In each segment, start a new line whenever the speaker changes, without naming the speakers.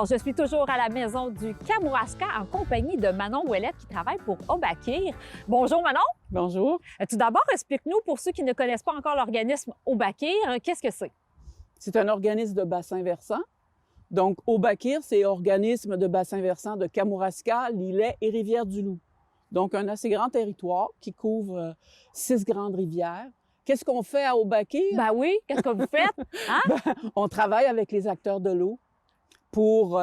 Alors, je suis toujours à la maison du Kamouraska en compagnie de Manon Ouellette qui travaille pour Obakir. Bonjour Manon.
Bonjour.
Tout d'abord, explique-nous pour ceux qui ne connaissent pas encore l'organisme Obakir, qu'est-ce que c'est?
C'est un organisme de bassin versant. Donc, Obakir, c'est organisme de bassin versant de Kamouraska, Lillet et Rivière-du-Loup. Donc, un assez grand territoire qui couvre 6 grandes rivières. Qu'est-ce qu'on fait à Obakir?
Ben oui, qu'est-ce que vous faites? Hein?
On travaille avec les acteurs de l'eau pour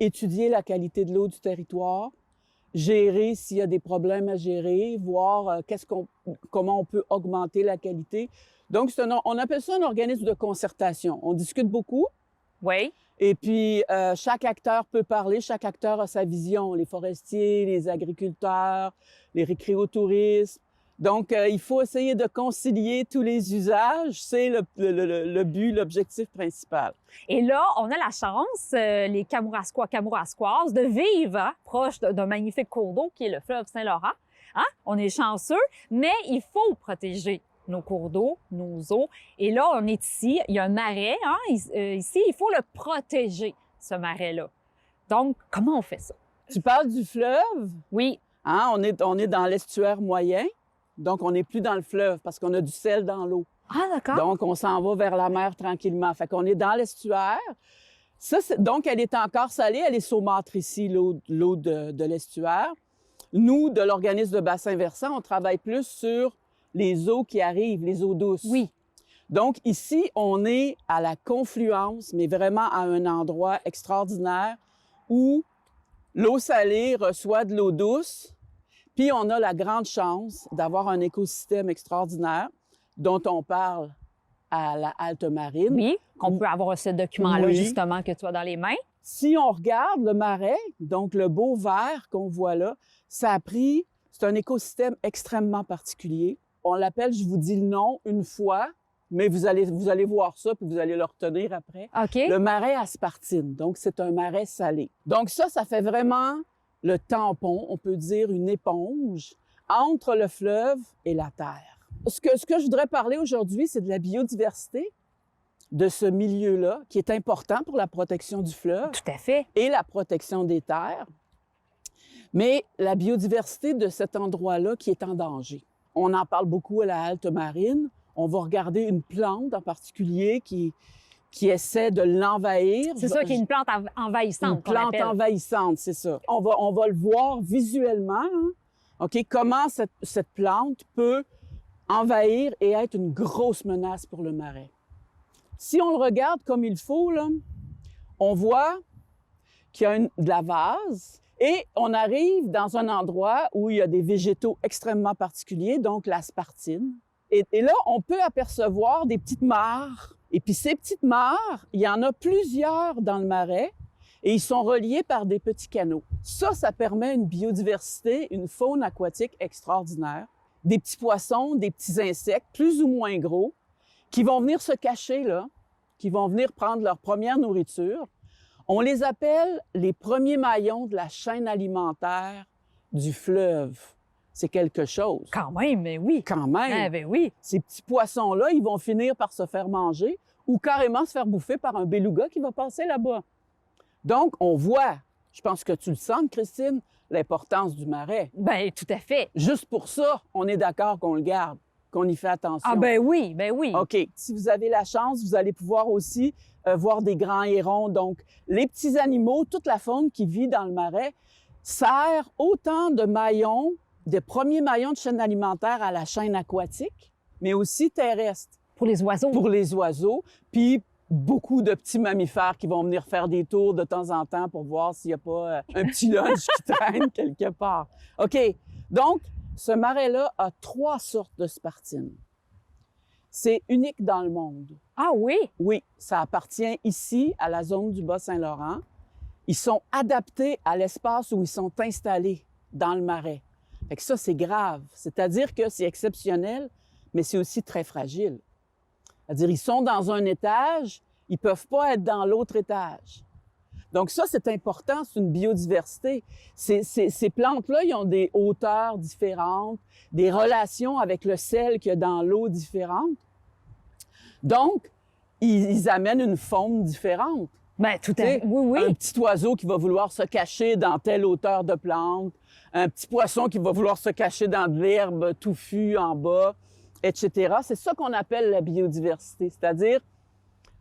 étudier la qualité de l'eau du territoire, gérer s'il y a des problèmes à gérer, voir comment on peut augmenter la qualité. Donc, on appelle ça un organisme de concertation. On discute beaucoup.
Oui.
Et puis, chaque acteur peut parler, chaque acteur a sa vision. Les forestiers, les agriculteurs, les récréotouristes. Donc, il faut essayer de concilier tous les usages. C'est le but, l'objectif principal.
Et là, on a la chance, les Kamouraskois, Kamouraskoises, de vivre proche d'un magnifique cours d'eau qui est le fleuve Saint-Laurent. Hein? On est chanceux, mais il faut protéger nos cours d'eau, nos eaux. Et là, on est ici, il y a un marais. Hein? Ici, il faut le protéger, ce marais-là. Donc, comment on fait ça?
Tu parles du fleuve?
Oui.
Hein? On est dans l'estuaire moyen. Donc, on n'est plus dans le fleuve parce qu'on a du sel dans l'eau.
Ah, d'accord.
Donc, on s'en va vers la mer tranquillement. Fait qu'on est dans l'estuaire. Donc, elle est encore salée. Elle est saumâtre ici, l'eau de l'estuaire. Nous, de l'organisme de bassin versant, on travaille plus sur les eaux qui arrivent, les eaux douces.
Oui.
Donc, ici, on est à la confluence, mais vraiment à un endroit extraordinaire où l'eau salée reçoit de l'eau douce. Puis, on a la grande chance d'avoir un écosystème extraordinaire dont on parle à la halte marine.
Oui, qu'on peut avoir ce document-là,
Oui.
justement, que tu as dans les mains.
Si on regarde le marais, donc le beau vert qu'on voit là, c'est un écosystème extrêmement particulier. On l'appelle, je vous dis le nom une fois, mais vous allez voir ça, puis vous allez le retenir après.
OK.
Le marais aspartine, donc c'est un marais salé. Donc ça fait vraiment le tampon, on peut dire une éponge, entre le fleuve et la terre. Ce que je voudrais parler aujourd'hui, c'est de la biodiversité de ce milieu-là, qui est important pour la protection du fleuve
Tout à fait.
et la protection des terres, mais la biodiversité de cet endroit-là qui est en danger. On en parle beaucoup à la halte marine. On va regarder une plante en particulier qui essaie de l'envahir.
C'est ça qui est une plante envahissante.
Une plante envahissante, c'est ça. On va le voir visuellement, hein? OK, comment cette plante peut envahir et être une grosse menace pour le marais. Si on le regarde comme il faut, là, on voit qu'il y a de la vase et on arrive dans un endroit où il y a des végétaux extrêmement particuliers, donc l'aspartine. Et là, on peut apercevoir des petites mares. Et puis ces petites mares, il y en a plusieurs dans le marais et ils sont reliés par des petits canaux. Ça permet une biodiversité, une faune aquatique extraordinaire. Des petits poissons, des petits insectes, plus ou moins gros, qui vont venir se cacher là, qui vont venir prendre leur première nourriture. On les appelle les premiers maillons de la chaîne alimentaire du fleuve. C'est quelque chose.
Quand même, mais oui.
Quand même.
Ah, ben oui.
Ces petits poissons-là, ils vont finir par se faire manger ou carrément se faire bouffer par un beluga qui va passer là-bas. Donc, on voit, je pense que tu le sens, Christine, l'importance du marais.
Ben tout à fait.
Juste pour ça, on est d'accord qu'on le garde, qu'on y fait attention.
Ah ben oui, ben oui.
OK. Si vous avez la chance, vous allez pouvoir aussi voir des grands hérons. Donc, les petits animaux, toute la faune qui vit dans le marais, sert autant de maillons, des premiers maillons de chaîne alimentaire à la chaîne aquatique, mais aussi terrestre.
Pour les oiseaux.
Pour les oiseaux, puis beaucoup de petits mammifères qui vont venir faire des tours de temps en temps pour voir s'il n'y a pas un petit lunch qui traîne quelque part. OK. Donc, ce marais-là a 3 sortes de spartines. C'est unique dans le monde.
Ah oui?
Oui, ça appartient ici, à la zone du Bas-Saint-Laurent. Ils sont adaptés à l'espace où ils sont installés dans le marais. Fait que ça, c'est grave. C'est-à-dire que c'est exceptionnel, mais c'est aussi très fragile. C'est-à-dire, ils sont dans un étage, ils ne peuvent pas être dans l'autre étage. Donc ça, c'est important, c'est une biodiversité. Ces plantes-là, ils ont des hauteurs différentes, des relations avec le sel qu'il y a dans l'eau différentes. Donc, ils amènent une faune différente.
Ben, tout à
Tu sais,
fait. Oui,
Un
oui.
petit oiseau qui va vouloir se cacher dans telle hauteur de plante, un petit poisson qui va vouloir se cacher dans de l'herbe touffue en bas, etc. C'est ça qu'on appelle la biodiversité, c'est-à-dire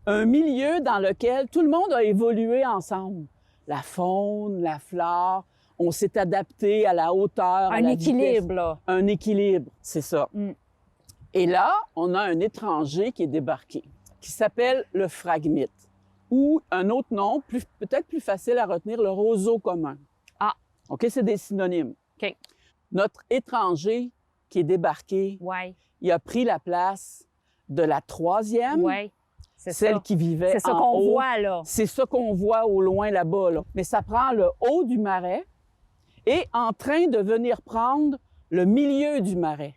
un milieu dans lequel tout le monde a évolué ensemble. La faune, la flore, on s'est adapté à la hauteur, à
Un
la
équilibre,
vitesse.
là.
Un équilibre, c'est ça.
Mm.
Et là, on a un étranger qui est débarqué, qui s'appelle le phragmite, ou un autre nom, peut-être plus facile à retenir, le roseau commun.
Ah.
OK, c'est des synonymes.
OK.
Notre étranger qui est débarqué,
Oui,
il a pris la place de la troisième,
oui. C'est
celle
ça.
qui vivait
C'est ça
en
qu'on
haut.
voit, là.
C'est ça qu'on voit au loin là-bas. Là. Mais ça prend le haut du marais et en train de venir prendre le milieu du marais.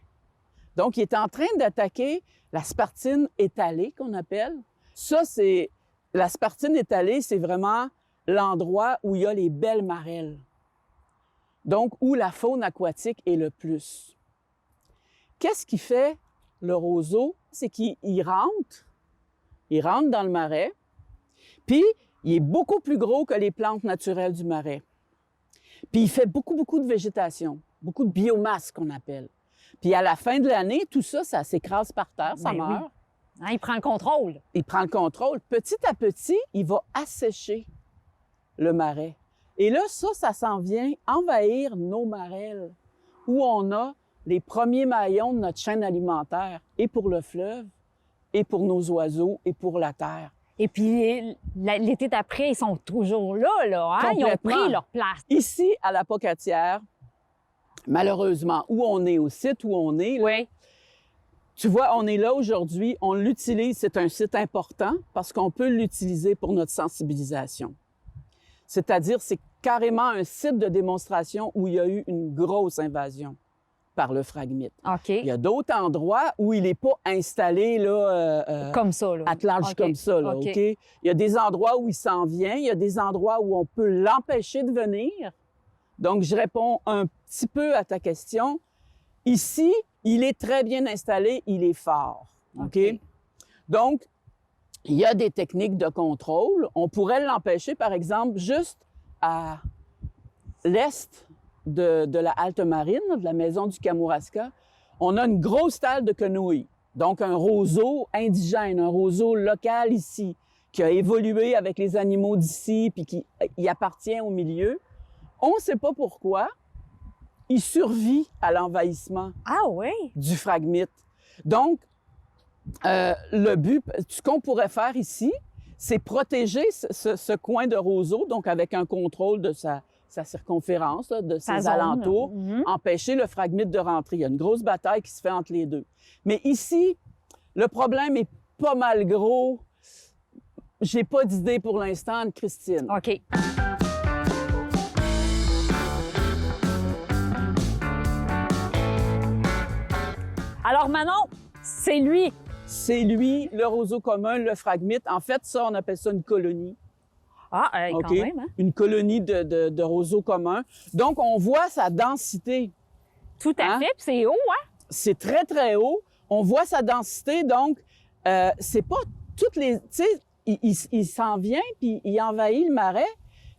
Donc, il est en train d'attaquer la spartine étalée, qu'on appelle. Ça, c'est... La spartine étalée, c'est vraiment l'endroit où il y a les belles marelles. Donc, où la faune aquatique est le plus. Qu'est-ce qui fait le roseau? C'est qu'il rentre dans le marais, puis il est beaucoup plus gros que les plantes naturelles du marais. Puis il fait beaucoup, beaucoup de végétation, beaucoup de biomasse qu'on appelle. Puis à la fin de l'année, tout ça, ça s'écrase par terre, ça
Ben oui.
meurt.
Hein, il prend le contrôle.
Il prend le contrôle. Petit à petit, il va assécher le marais. Et là, ça s'en vient envahir nos marelles, où on a les premiers maillons de notre chaîne alimentaire, et pour le fleuve, et pour nos oiseaux, et pour la terre.
Et puis, l'été d'après, ils sont toujours là, hein? Ils ont
Complètement.
pris leur place.
Ici, à la Pocatière, malheureusement, où on est, au site où on est, là,
Oui.
tu vois, on est là aujourd'hui, on l'utilise, c'est un site important parce qu'on peut l'utiliser pour notre sensibilisation. C'est-à-dire, c'est carrément un site de démonstration où il y a eu une grosse invasion par le phragmite.
OK.
Il y a d'autres endroits où il n'est pas installé là,
Comme ça, là.
à large
OK.
comme ça. Là,
OK.
OK? Il y a des endroits où il s'en vient, il y a des endroits où on peut l'empêcher de venir. Donc, je réponds un petit peu à ta question. Ici, il est très bien installé, il est fort. OK?
OK.
Donc, il y a des techniques de contrôle. On pourrait l'empêcher, par exemple, juste à l'est de la halte marine, de la maison du Kamouraska. On a une grosse talle de quenouilles. Donc, un roseau indigène, un roseau local ici, qui a évolué avec les animaux d'ici, puis qui y appartient au milieu. On ne sait pas pourquoi. Il survit à l'envahissement
Ah oui?
du phragmite. Donc, le but, ce qu'on pourrait faire ici, c'est protéger ce coin de roseau, donc avec un contrôle de sa circonférence, là, de
Sa
ses
zone.
alentours,
Mhm.
empêcher le phragmite de rentrer. Il y a une grosse bataille qui se fait entre les deux. Mais ici, le problème est pas mal gros. J'ai pas d'idée pour l'instant, Anne-Christine.
OK. Alors, Manon, c'est lui.
C'est lui, le roseau commun, le phragmite. En fait, ça, on appelle ça une colonie.
Ah, quand
OK?
même, hein?
Une colonie de roseaux communs. Donc, on voit sa densité.
Tout à
Hein?
fait. Puis c'est haut, hein?
C'est très, très haut. On voit sa densité, donc, c'est pas toutes les... Tu sais, il s'en vient, puis il envahit le marais.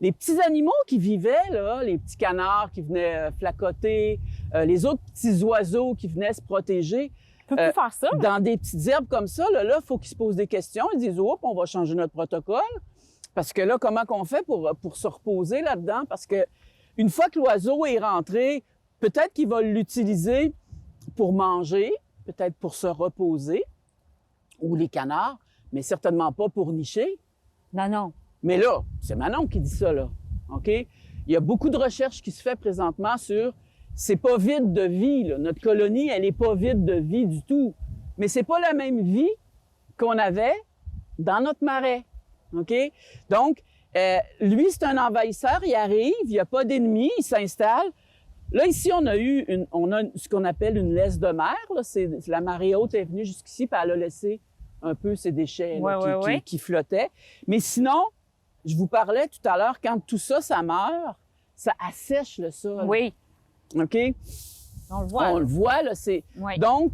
Les petits animaux qui vivaient, là, les petits canards qui venaient flacoter, les autres petits oiseaux qui venaient se protéger,
On peut plus faire ça.
dans des petites herbes comme ça, là, il faut qu'ils se posent des questions. Ils disent, oups, on va changer notre protocole. Parce que là, comment qu'on fait pour se reposer là-dedans? Parce que une fois que l'oiseau est rentré, peut-être qu'il va l'utiliser pour manger, peut-être pour se reposer, ou les canards, mais certainement pas pour nicher.
Non, non.
Mais là, c'est Manon qui dit ça, là. OK? Il y a beaucoup de recherches qui se fait présentement sur c'est pas vide de vie, là. Notre colonie, elle est pas vide de vie du tout. Mais c'est pas la même vie qu'on avait dans notre marais. OK? Donc, lui, c'est un envahisseur, il arrive, il n'y a pas d'ennemis, il s'installe. Là, ici, on a ce qu'on appelle une laisse de mer. Là. La marée haute est venue jusqu'ici, puis elle a laissé un peu ses déchets là,
Ouais.
qui flottaient. Mais sinon, je vous parlais tout à l'heure, quand tout ça, ça meurt, ça assèche le sol.
Oui.
OK?
On le voit.
On le voit, là, c'est...
Oui.
Donc,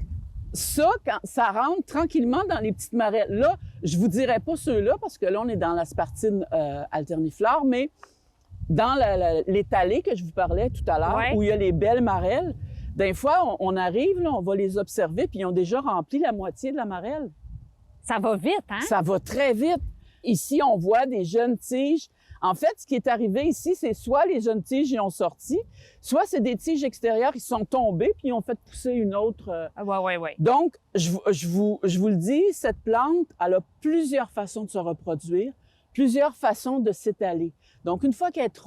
ça, quand ça rentre tranquillement dans les petites marelles, là, Je vous dirais pas ceux-là, parce que là, on est dans l'aspartine alterniflore, mais dans l'étalé que je vous parlais tout à l'heure,
Ouais.
où il y a les belles marelles, des fois, on arrive, là, on va les observer, puis ils ont déjà rempli la moitié de la marelle.
Ça va vite, hein?
Ça va très vite. Ici, on voit des jeunes tiges. En fait, ce qui est arrivé ici, c'est soit les jeunes tiges y ont sorti, soit c'est des tiges extérieures qui sont tombées puis ils ont fait pousser une autre.
Ouais.
Donc, je vous le dis, cette plante, elle a plusieurs façons de se reproduire, plusieurs façons de s'étaler. Donc, une fois qu'elle est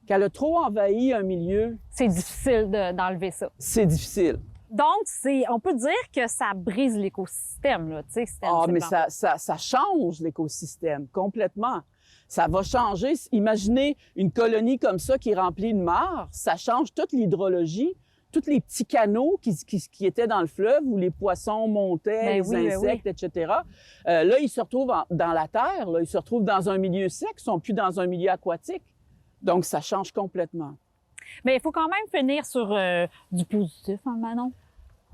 qu'elle a trop envahi un milieu,
C'est difficile d'enlever ça.
c'est difficile.
Donc, on peut dire que ça brise l'écosystème, là, tu sais.
Ah, mais ça change l'écosystème complètement. Ça va changer. Imaginez une colonie comme ça qui est remplie de mares, ça change toute l'hydrologie, tous les petits canaux qui étaient dans le fleuve où les poissons montaient,
Ben
les
oui,
insectes, etc. Là, ils se retrouvent dans la terre, là, ils se retrouvent dans un milieu sec, ils sont plus dans un milieu aquatique. Donc, ça change complètement.
Mais il faut quand même finir sur du positif, hein, Manon?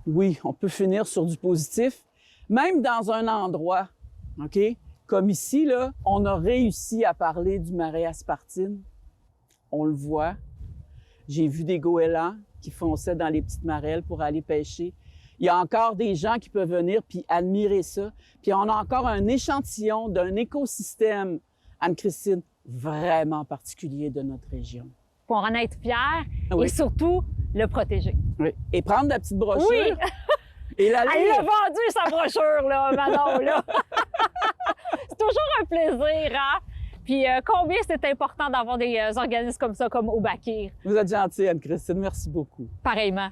Oui, on peut finir sur du positif, même dans un endroit, OK? Comme ici, là, on a réussi à parler du marais aspartine. On le voit. J'ai vu des goélands qui fonçaient dans les petites marelles pour aller pêcher. Il y a encore des gens qui peuvent venir puis admirer ça. Puis on a encore un échantillon d'un écosystème, Anne-Christine, vraiment particulier de notre région.
Pour en être fier
Oui.
et surtout le protéger.
Oui. Et prendre la petite brochure
Oui!
et la
Elle
lire.
a vendu sa brochure, là, Manon, là! C'est toujours un plaisir, hein? Puis combien c'est important d'avoir des organismes comme ça, comme Obakir?
Vous êtes gentille, Anne-Christine. Merci beaucoup.
Pareillement.